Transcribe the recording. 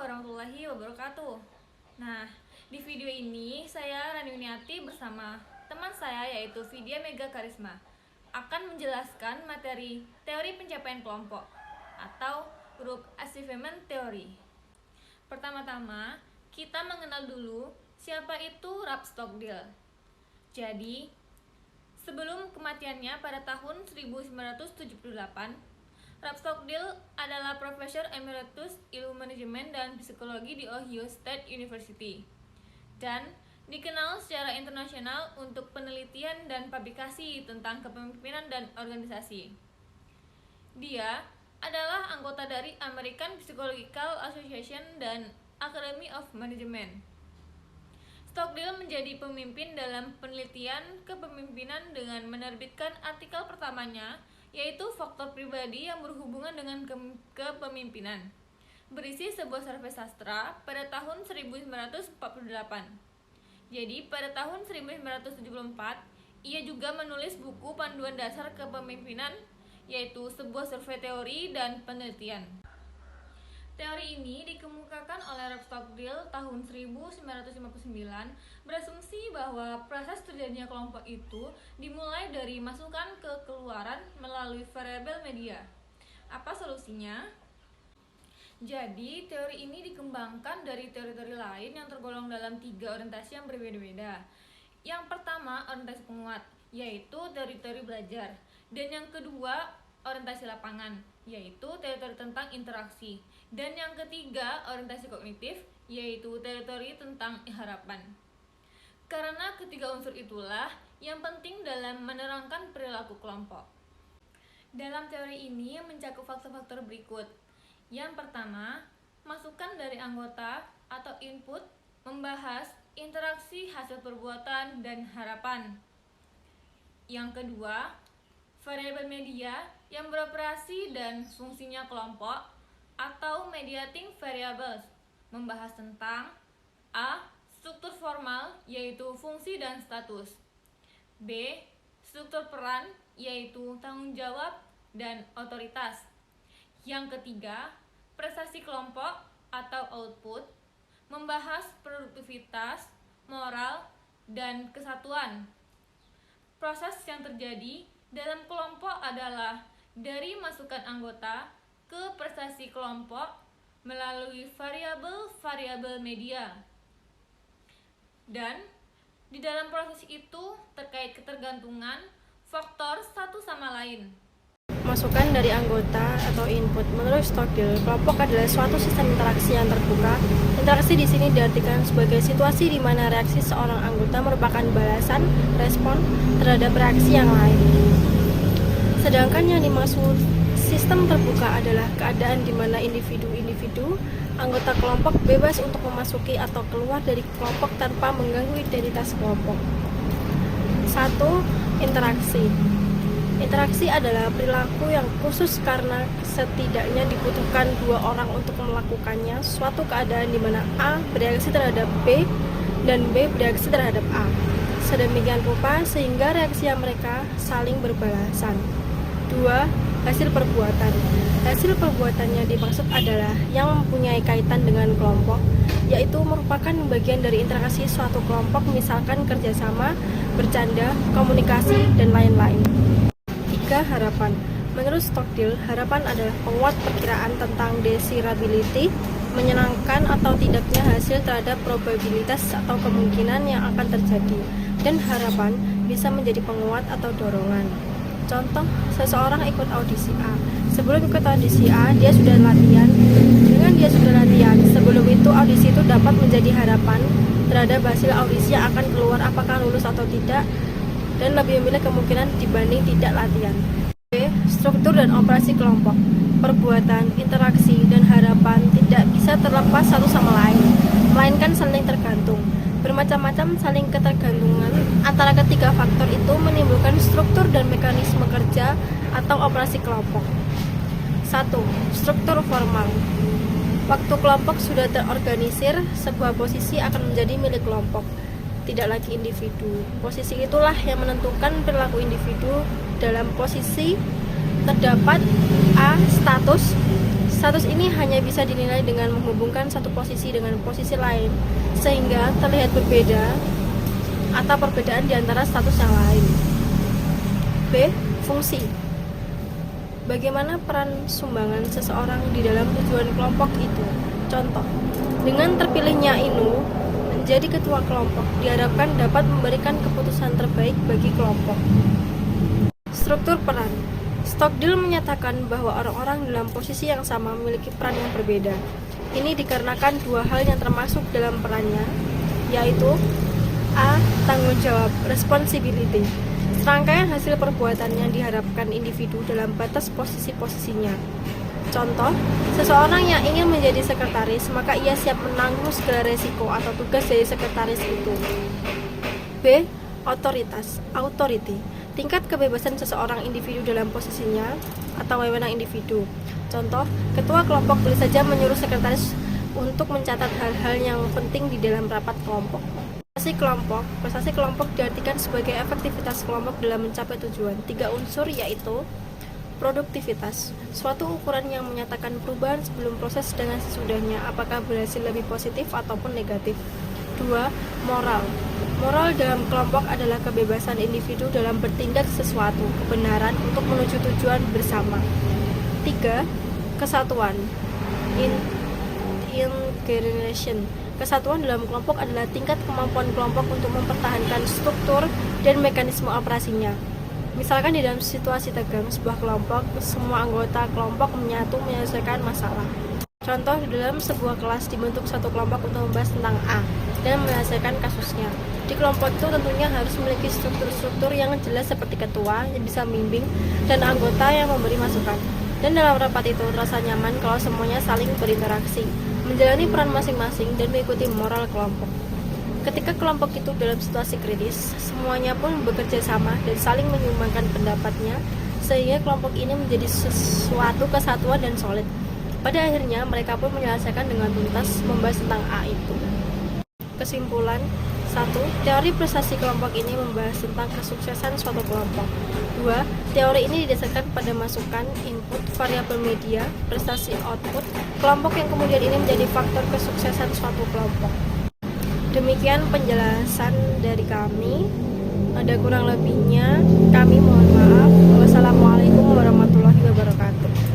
warahmatullahi wabarakatuh. Nah, di video ini saya Rani Uniati bersama teman saya yaitu Vidya Mega Karisma akan menjelaskan materi teori pencapaian kelompok atau Group Achievement Theory. Pertama-tama, kita mengenal dulu siapa itu Ralph Stockdale. Jadi, sebelum kematiannya pada tahun 1978, Ralph Stockdale adalah Profesor Emeritus Ilmu Manajemen dan Psikologi di Ohio State University dan dikenal secara internasional untuk penelitian dan publikasi tentang kepemimpinan dan organisasi. Dia adalah anggota dari American Psychological Association dan Academy of Management. Stockdale menjadi pemimpin dalam penelitian kepemimpinan dengan menerbitkan artikel pertamanya, yaitu Faktor Pribadi yang berhubungan dengan kepemimpinan, berisi sebuah survei sastra pada tahun 1948. Jadi pada tahun 1974, ia juga menulis buku panduan dasar kepemimpinan, yaitu sebuah survei teori dan penelitian. Teori ini dikemukakan oleh Ralph Stockdale tahun 1959 berasumsi bahwa proses terjadinya kelompok itu dimulai dari masukan ke keluaran melalui variabel media. Apa solusinya? Jadi, teori ini dikembangkan dari teori-teori lain yang tergolong dalam 3 orientasi yang berbeda-beda. Yang pertama, orientasi penguat, yaitu teori-teori belajar. Dan yang kedua, orientasi lapangan, yaitu teori-teori tentang interaksi. Dan yang ketiga, orientasi kognitif, yaitu teori-teori tentang harapan. Karena ketiga unsur itulah yang penting dalam menerangkan perilaku kelompok. Dalam teori ini mencakup faktor-faktor berikut. Yang pertama, masukan dari anggota atau input membahas interaksi hasil perbuatan dan harapan. Yang kedua, variabel media yang beroperasi dan fungsinya kelompok atau mediating variables membahas tentang A. Struktur formal, yaitu fungsi dan status. B. Struktur peran, yaitu tanggung jawab dan otoritas. Yang ketiga, prestasi kelompok atau output membahas produktivitas, moral, dan kesatuan. Proses yang terjadi dalam kelompok adalah dari masukan anggota ke prestasi kelompok melalui variabel-variabel media. Dan di dalam proses itu terkait ketergantungan faktor satu sama lain. Masukan dari anggota atau input. Menurut Stockdale, kelompok adalah suatu sistem interaksi yang terbuka. Interaksi di sini diartikan sebagai situasi di mana reaksi seorang anggota merupakan balasan, respon terhadap reaksi yang lain. Sedangkan yang dimaksud sistem terbuka adalah keadaan di mana individu-individu anggota kelompok bebas untuk memasuki atau keluar dari kelompok tanpa mengganggu identitas kelompok. 1. Interaksi. Interaksi adalah perilaku yang khusus karena setidaknya dibutuhkan 2 orang untuk melakukannya, suatu keadaan di mana A bereaksi terhadap B dan B bereaksi terhadap A. Sedemikian rupa sehingga reaksi mereka saling berbalasan. 2. Hasil perbuatan. Hasil perbuatannya dimaksud adalah yang mempunyai kaitan dengan kelompok, yaitu merupakan bagian dari interaksi suatu kelompok, misalkan kerjasama, bercanda, komunikasi, dan lain-lain. 3. Harapan. Menurut Stockdale, harapan adalah penguat perkiraan tentang desirability, menyenangkan atau tidaknya hasil terhadap probabilitas atau kemungkinan yang akan terjadi, dan harapan bisa menjadi penguat atau dorongan. Contoh, seseorang ikut audisi A. Sebelum ikut audisi A, dia sudah latihan. Dengan dia sudah latihan, sebelum itu audisi itu dapat menjadi harapan terhadap hasil audisi yang akan keluar apakah lulus atau tidak, dan lebih memilih kemungkinan dibanding tidak latihan. B. Struktur dan operasi kelompok. Perbuatan, interaksi, dan harapan tidak bisa terlepas satu sama lain, melainkan saling tergantung. Bermacam-macam saling ketergantungan antara ketiga faktor itu menimbulkan struktur dan mekanisme kerja atau operasi kelompok. 1. Struktur formal. Waktu kelompok sudah terorganisir, sebuah posisi akan menjadi milik kelompok, tidak lagi individu. Posisi itulah yang menentukan perilaku individu. Dalam posisi terdapat A. Status. Status ini hanya bisa dinilai dengan menghubungkan satu posisi dengan posisi lain, sehingga terlihat berbeda atau perbedaan di antara status yang lain. B. Fungsi. Bagaimana peran sumbangan seseorang di dalam tujuan kelompok itu? Contoh, dengan terpilihnya Inu menjadi ketua kelompok, diharapkan dapat memberikan keputusan terbaik bagi kelompok. Struktur peran. Stockdale menyatakan bahwa orang-orang dalam posisi yang sama memiliki peran yang berbeda. Ini dikarenakan dua hal yang termasuk dalam perannya, yaitu A. Tanggung jawab, responsibility. Serangkaian hasil perbuatannya diharapkan individu dalam batas posisi-posisinya. Contoh, seseorang yang ingin menjadi sekretaris, maka ia siap menanggung segala resiko atau tugas dari sekretaris itu. B. Otoritas, authority. Tingkat kebebasan seseorang individu dalam posisinya atau wewenang individu. Contoh, ketua kelompok boleh saja menyuruh sekretaris untuk mencatat hal-hal yang penting di dalam rapat kelompok. Prestasi kelompok diartikan sebagai efektivitas kelompok dalam mencapai tujuan. 3 unsur yaitu produktivitas, suatu ukuran yang menyatakan perubahan sebelum proses dengan sesudahnya, apakah berhasil lebih positif ataupun negatif. 2. Moral dalam kelompok adalah kebebasan individu dalam bertindak sesuatu kebenaran untuk menuju tujuan bersama. 3. Kesatuan, integration. Kesatuan dalam kelompok adalah tingkat kemampuan kelompok untuk mempertahankan struktur dan mekanisme operasinya. Misalkan di dalam situasi tegang sebuah kelompok, semua anggota kelompok menyatu menyelesaikan masalah. Contoh, di dalam sebuah kelas dibentuk satu kelompok untuk membahas tentang A dan menyelesaikan kasusnya. Di kelompok itu tentunya harus memiliki struktur-struktur yang jelas seperti ketua yang bisa membimbing dan anggota yang memberi masukan. Dan dalam rapat itu rasa nyaman kalau semuanya saling berinteraksi, menjalani peran masing-masing dan mengikuti moral kelompok. Ketika kelompok itu dalam situasi kritis, semuanya pun bekerja sama dan saling menyumbangkan pendapatnya, sehingga kelompok ini menjadi sesuatu kesatuan dan solid. Pada akhirnya, mereka pun menyelesaikan dengan tuntas membahas tentang A itu. Kesimpulan 1. Teori prestasi kelompok ini membahas tentang kesuksesan suatu kelompok. 2. Teori ini didasarkan pada masukan, input, variabel media, prestasi output, kelompok yang kemudian ini menjadi faktor kesuksesan suatu kelompok. Demikian penjelasan dari kami. Ada kurang lebihnya, kami mohon maaf. Wassalamualaikum warahmatullahi wabarakatuh.